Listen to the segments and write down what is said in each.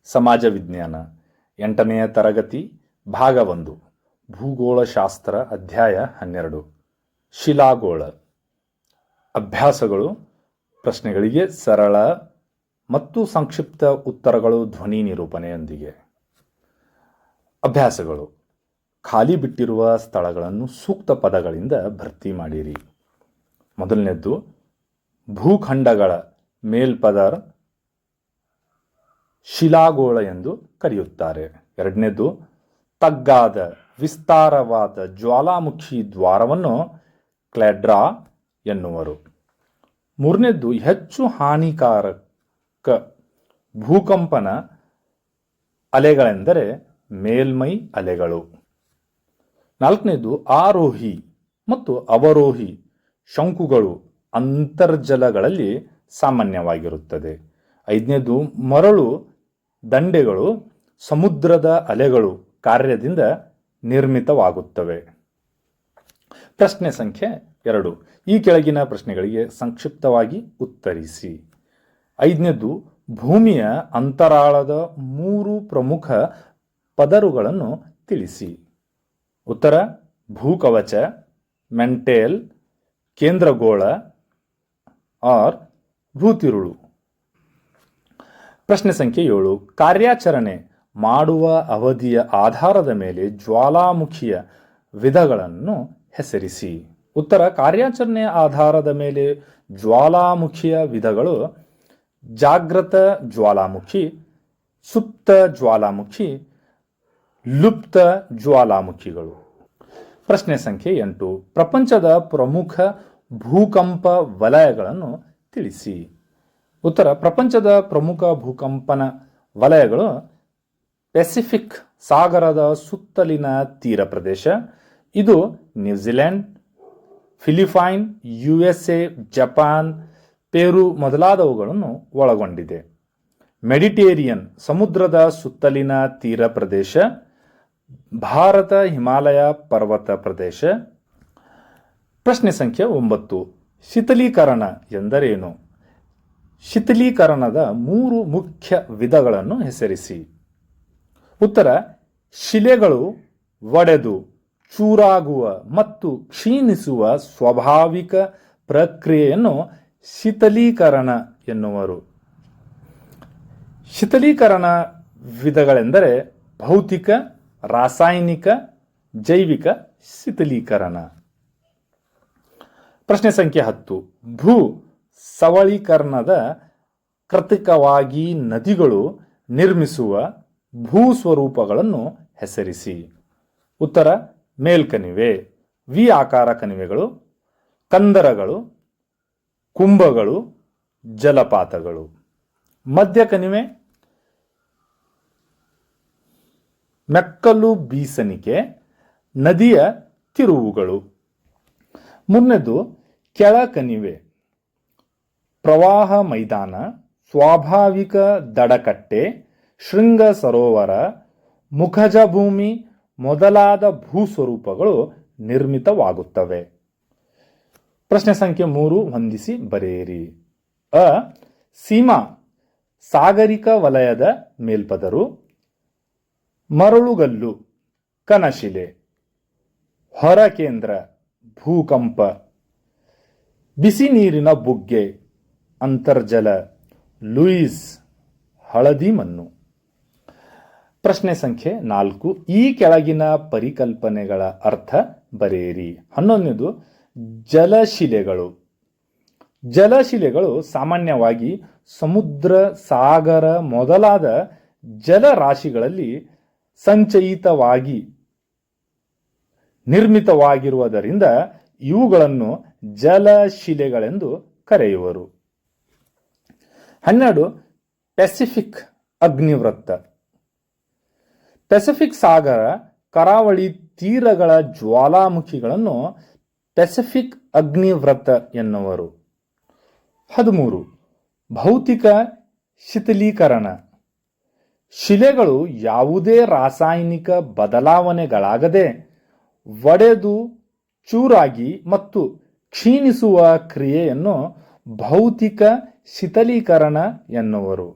ಸಮಾಜ ವಿಜ್ಞಾನ 8ನೇ ತರಗತಿ ಭಾಗ 1 ಭೂಗೋಳಶಾಸ್ತ್ರ ಅಧ್ಯಾಯ 12 ಶಿಲಾಗೋಳ. ಅಭ್ಯಾಸಗಳು: ಪ್ರಶ್ನೆಗಳಿಗೆ ಸರಳ ಮತ್ತು ಸಂಕ್ಷಿಪ್ತ ಉತ್ತರಗಳು ಧ್ವನಿ ನಿರೂಪಣೆಯೊಂದಿಗೆ. ಅಭ್ಯಾಸಗಳು: ಖಾಲಿ ಬಿಟ್ಟಿರುವ ಸ್ಥಳಗಳನ್ನು ಸೂಕ್ತ ಪದಗಳಿಂದ ಭರ್ತಿ ಮಾಡಿರಿ. ಮೊದಲನೇದ್ದು, ಭೂಖಂಡಗಳ ಮೇಲ್ಪದರ ಶಿಲಾಗೋಳ ಎಂದು ಕರೆಯುತ್ತಾರೆ. ಎರಡನೇದು, ತಗ್ಗಾದ ವಿಸ್ತಾರವಾದ ಜ್ವಾಲಾಮುಖಿ ದ್ವಾರವನ್ನು ಕ್ಲೆಡ್ರಾ ಎನ್ನುವರು. ಮೂರನೇದ್ದು, ಹೆಚ್ಚು ಹಾನಿಕಾರಕ ಭೂಕಂಪನ ಅಲೆಗಳೆಂದರೆ ಮೇಲ್ಮೈ ಅಲೆಗಳು. ನಾಲ್ಕನೇದು, ಆರೋಹಿ ಮತ್ತು ಅವರೋಹಿ ಶಂಕುಗಳು ಅಂತರ್ಜಲಗಳಲ್ಲಿ ಸಾಮಾನ್ಯವಾಗಿರುತ್ತದೆ. ಐದನೇದು, ಮರಳು ದಂಡೆಗಳು ಸಮುದ್ರದ ಅಲೆಗಳು ಕಾರ್ಯದಿಂದ ನಿರ್ಮಿತವಾಗುತ್ತವೆ. ಪ್ರಶ್ನೆ ಸಂಖ್ಯೆ 2. ಈ ಕೆಳಗಿನ ಪ್ರಶ್ನೆಗಳಿಗೆ ಸಂಕ್ಷಿಪ್ತವಾಗಿ ಉತ್ತರಿಸಿ. ಐದನೇದು, ಭೂಮಿಯ ಅಂತರಾಳದ 3 ಪ್ರಮುಖ ಪದರುಗಳನ್ನು ತಿಳಿಸಿ. ಉತ್ತರ: ಭೂಕವಚ, ಮೆಂಟೇಲ್, ಕೇಂದ್ರಗೋಳ ಆರ್ ಭೂತಿರುಳು. ಪ್ರಶ್ನೆ ಸಂಖ್ಯೆ 7. ಕಾರ್ಯಾಚರಣೆ ಮಾಡುವ ಅವಧಿಯ ಆಧಾರದ ಮೇಲೆ ಜ್ವಾಲಾಮುಖಿಯ ವಿಧಗಳನ್ನು ಹೆಸರಿಸಿ. ಉತ್ತರ: ಕಾರ್ಯಾಚರಣೆಯ ಆಧಾರದ ಮೇಲೆ ಜ್ವಾಲಾಮುಖಿಯ ವಿಧಗಳು ಜಾಗೃತ ಜ್ವಾಲಾಮುಖಿ, ಸುಪ್ತ ಜ್ವಾಲಾಮುಖಿ, ಲುಪ್ತ ಜ್ವಾಲಾಮುಖಿಗಳು. ಪ್ರಶ್ನೆ ಸಂಖ್ಯೆ 8. ಪ್ರಪಂಚದ ಪ್ರಮುಖ ಭೂಕಂಪ ವಲಯಗಳನ್ನು ತಿಳಿಸಿ. ಉತ್ತರ: ಪ್ರಪಂಚದ ಪ್ರಮುಖ ಭೂಕಂಪನ ವಲಯಗಳು ಪೆಸಿಫಿಕ್ ಸಾಗರದ ಸುತ್ತಲಿನ ತೀರ ಪ್ರದೇಶ. ಇದು ನ್ಯೂಜಿಲೆಂಡ್, ಫಿಲಿಪೈನ್, USA, ಜಪಾನ್, ಪೆರು ಮೊದಲಾದವುಗಳನ್ನು ಒಳಗೊಂಡಿದೆ. ಮೆಡಿಟೇರಿಯನ್ ಸಮುದ್ರದ ಸುತ್ತಲಿನ ತೀರ ಪ್ರದೇಶ, ಭಾರತ ಹಿಮಾಲಯ ಪರ್ವತ ಪ್ರದೇಶ. ಪ್ರಶ್ನೆ ಸಂಖ್ಯೆ 9. ಶೀತಲೀಕರಣ ಎಂದರೇನು? ಶೀತಲೀಕರಣದ 3 ಮುಖ್ಯ ವಿಧಗಳನ್ನು ಹೆಸರಿಸಿ. ಉತ್ತರ: ಶಿಲೆಗಳು ಒಡೆದು ಚೂರಾಗುವ ಮತ್ತು ಕ್ಷೀಣಿಸುವ ಸ್ವಾಭಾವಿಕ ಪ್ರಕ್ರಿಯೆಯನ್ನು ಶೀತಲೀಕರಣ ಎನ್ನುವರು. ಶೀತಲೀಕರಣ ವಿಧಗಳೆಂದರೆ ಭೌತಿಕ, ರಾಸಾಯನಿಕ, ಜೈವಿಕ ಶೀತಲೀಕರಣ. ಪ್ರಶ್ನೆ ಸಂಖ್ಯೆ 10. ಭೂ ಸವಳೀಕರಣದ ಕೃತಕವಾಗಿ ನದಿಗಳು ನಿರ್ಮಿಸುವ ಭೂಸ್ವರೂಪಗಳನ್ನು ಹೆಸರಿಸಿ. ಉತ್ತರ: ಮೇಲ್ಕಣಿವೆ, ವಿ ಆಕಾರ ಕಣಿವೆಗಳು, ಕಂದರಗಳು, ಕುಂಭಗಳು, ಜಲಪಾತಗಳು. ಮಧ್ಯ ಕಣಿವೆ, ಮೆಕ್ಕಲು ಬೀಸಣಿಗೆ, ನದಿಯ ತಿರುವುಗಳು. ಮುಂದೆದು ಕೆಳ ಕಣಿವೆ, ಪ್ರವಾಹ ಮೈದಾನ, ಸ್ವಾಭಾವಿಕ ದಡಕಟ್ಟೆ, ಶೃಂಗ ಸರೋವರ, ಮುಖಜ ಭೂಮಿ ಮೊದಲಾದ ಭೂಸ್ವರೂಪಗಳು ನಿರ್ಮಿತವಾಗುತ್ತವೆ. ಪ್ರಶ್ನೆ ಸಂಖ್ಯೆ 3 ಹೊಂದಿಸಿ ಬರೆಯಿರಿ. ಅ. ಸೀಮಾ ಸಾಗರಿಕ ವಲಯದ ಮೇಲ್ಪದರು, ಮರಳುಗಲ್ಲು ಕನಶಿಲೆ, ಹೊರಕೇಂದ್ರ ಭೂಕಂಪ, ಬಿಸಿ ನೀರಿನ ಬುಗ್ಗೆ ಅಂತರ್ಜಲ, ಲೂಯಿಸ್ ಹಳದಿ ಮಣ್ಣು. ಪ್ರಶ್ನೆ ಸಂಖ್ಯೆ 4. ಈ ಕೆಳಗಿನ ಪರಿಕಲ್ಪನೆಗಳ ಅರ್ಥ ಬರೆಯಿರಿ. 11ನೇದು, ಜಲಶಿಲೆಗಳು. ಜಲಶಿಲೆಗಳು ಸಾಮಾನ್ಯವಾಗಿ ಸಮುದ್ರ, ಸಾಗರ ಮೊದಲಾದ ಜಲರಾಶಿಗಳಲ್ಲಿ ಸಂಚಯಿತವಾಗಿ ನಿರ್ಮಿತವಾಗಿರುವುದರಿಂದ ಇವುಗಳನ್ನು ಜಲಶಿಲೆಗಳೆಂದು ಕರೆಯುವರು. 12. ಪೆಸಿಫಿಕ್ ಅಗ್ನಿವೃತ್ತ. ಪೆಸಿಫಿಕ್ ಸಾಗರ ಕರಾವಳಿ ತೀರಗಳ ಜ್ವಾಲಾಮುಖಿಗಳನ್ನು ಪೆಸಿಫಿಕ್ ಅಗ್ನಿವೃತ್ತ ಎನ್ನುವರು. 13. ಭೌತಿಕ ಶೀತಲೀಕರಣ. ಶಿಲೆಗಳು ಯಾವುದೇ ರಾಸಾಯನಿಕ ಬದಲಾವಣೆಗಳಾಗದೆ ಒಡೆದು ಚೂರಾಗಿ ಮತ್ತು ಕ್ಷೀಣಿಸುವ ಕ್ರಿಯೆಯನ್ನು ಭೌತಿಕ ಶೀತಲೀಕರಣ ಎನ್ನುವರು.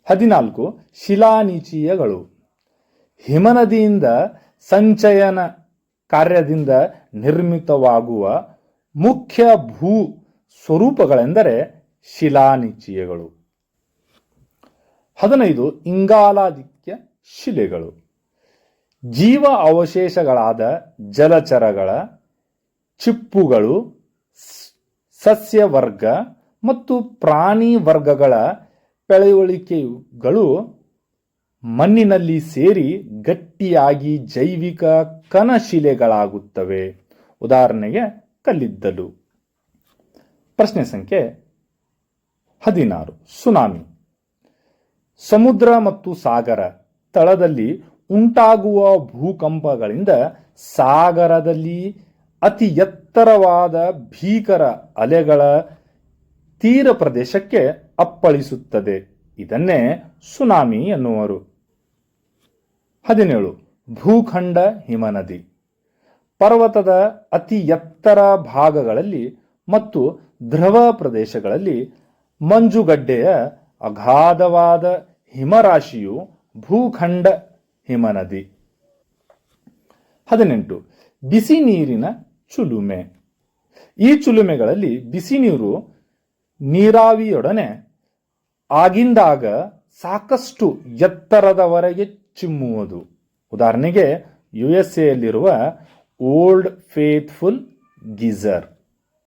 14 ಶಿಲಾನಿಚೀಯಗಳು. ಹಿಮನದಿಯಿಂದ ಸಂಚಯನ ಕಾರ್ಯದಿಂದ ನಿರ್ಮಿತವಾಗುವ ಮುಖ್ಯ ಭೂ ಸ್ವರೂಪಗಳೆಂದರೆ ಶಿಲಾನಿಚೀಯಗಳು. 15 ಇಂಗಾಲಾದಿತ್ಯ ಶಿಲೆಗಳು. ಜೀವ ಅವಶೇಷಗಳಾದ ಜಲಚರಗಳ ಚಿಪ್ಪುಗಳು, ಸಸ್ಯವರ್ಗ ಮತ್ತು ಪ್ರಾಣಿ ವರ್ಗಗಳ ಪಳೆಯುಳಿಕೆಗಳು ಮಣ್ಣಿನಲ್ಲಿ ಸೇರಿ ಗಟ್ಟಿಯಾಗಿ ಜೈವಿಕ ಕಣಶಿಲೆಗಳಾಗುತ್ತವೆ. ಉದಾಹರಣೆಗೆ ಕಲ್ಲಿದ್ದಲು. ಪ್ರಶ್ನೆ ಸಂಖ್ಯೆ 16 ಸುನಾಮಿ. ಸಮುದ್ರ ಮತ್ತು ಸಾಗರ ತಳದಲ್ಲಿ ಉಂಟಾಗುವ ಭೂಕಂಪಗಳಿಂದ ಸಾಗರದಲ್ಲಿ ಅತಿ ಎತ್ತರವಾದ ಭೀಕರ ಅಲೆಗಳ ತೀರ ಪ್ರದೇಶಕ್ಕೆ ಅಪ್ಪಳಿಸುತ್ತದೆ. ಇದನ್ನೇ ಸುನಾಮಿ ಎನ್ನುವರು. 17 ಭೂಖಂಡ ಹಿಮನದಿ. ಪರ್ವತದ ಅತಿ ಎತ್ತರ ಭಾಗಗಳಲ್ಲಿ ಮತ್ತು ಧ್ರುವ ಪ್ರದೇಶಗಳಲ್ಲಿ ಮಂಜುಗಡ್ಡೆಯ ಅಗಾಧವಾದ ಹಿಮರಾಶಿಯು ಭೂಖಂಡ ಹಿಮನದಿ. 18 ಬಿಸಿ ನೀರಿನ ಚುಲುಮೆ. ಈ ಚುಲುಮೆಗಳಲ್ಲಿ ಬಿಸಿ ನೀರು ನೀರಾವಿಯೊಡನೆ ಆಗಿಂದಾಗ ಸಾಕಷ್ಟು ಎತ್ತರದವರೆಗೆ ಚಿಮ್ಮುವುದು. ಉದಾಹರಣೆಗೆ USA ಯಲ್ಲಿರುವ ಓಲ್ಡ್ ಫೇತ್ಫುಲ್ ಗೀಜರ್.